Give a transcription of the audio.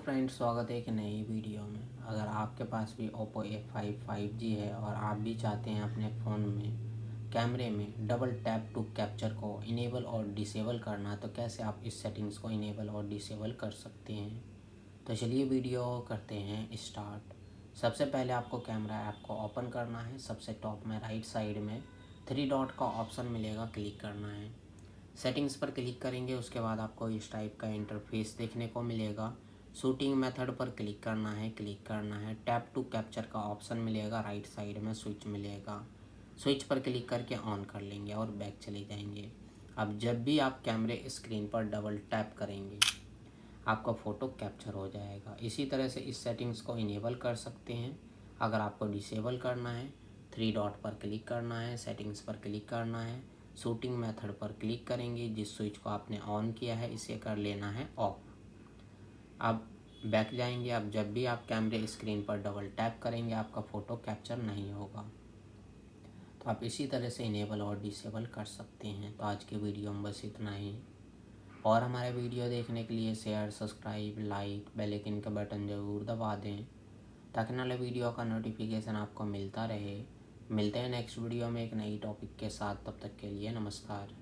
Friends, स्वागत है एक नई वीडियो में। अगर आपके पास भी Oppo A5 5G है और आप भी चाहते हैं अपने फ़ोन में कैमरे में डबल टैप टू कैप्चर को इनेबल और डिसेबल करना, तो कैसे आप इस सेटिंग्स को इनेबल और डिसेबल कर सकते हैं। तो चलिए वीडियो करते हैं स्टार्ट। सबसे पहले आपको कैमरा ऐप को ओपन करना है। सबसे टॉप में राइट साइड में 3 डॉट का ऑप्शन मिलेगा, क्लिक करना है। सेटिंग्स पर क्लिक करेंगे, उसके बाद आपको इस टाइप का इंटरफेस देखने को मिलेगा। शूटिंग मेथड पर क्लिक करना है। टैप टू कैप्चर का ऑप्शन मिलेगा, राइट साइड में स्विच मिलेगा। स्विच पर क्लिक करके ऑन कर लेंगे और बैक चले जाएंगे। अब जब भी आप कैमरे स्क्रीन पर डबल टैप करेंगे आपका फ़ोटो कैप्चर हो जाएगा। इसी तरह से इस सेटिंग्स को इनेबल कर सकते हैं। अगर आपको डिसेबल करना है 3 डॉट पर क्लिक करना है, सेटिंग्स पर क्लिक करना है, शूटिंग मेथड पर क्लिक करेंगे। जिस स्विच को आपने ऑन किया है इसे कर लेना है ऑफ। अब बैक जाएंगे। अब जब भी आप कैमरे स्क्रीन पर डबल टैप करेंगे आपका फ़ोटो कैप्चर नहीं होगा। तो आप इसी तरह से इनेबल और डिसेबल कर सकते हैं। तो आज के वीडियो में बस इतना ही। और हमारे वीडियो देखने के लिए share, subscribe, like, bell icon का बटन ज़रूर दबा दें ताकि नए वीडियो का नोटिफिकेशन आपको मिलता रहे। मिलते हैं नेक्स्ट वीडियो में एक नई टॉपिक के साथ। तब तक के लिए नमस्कार।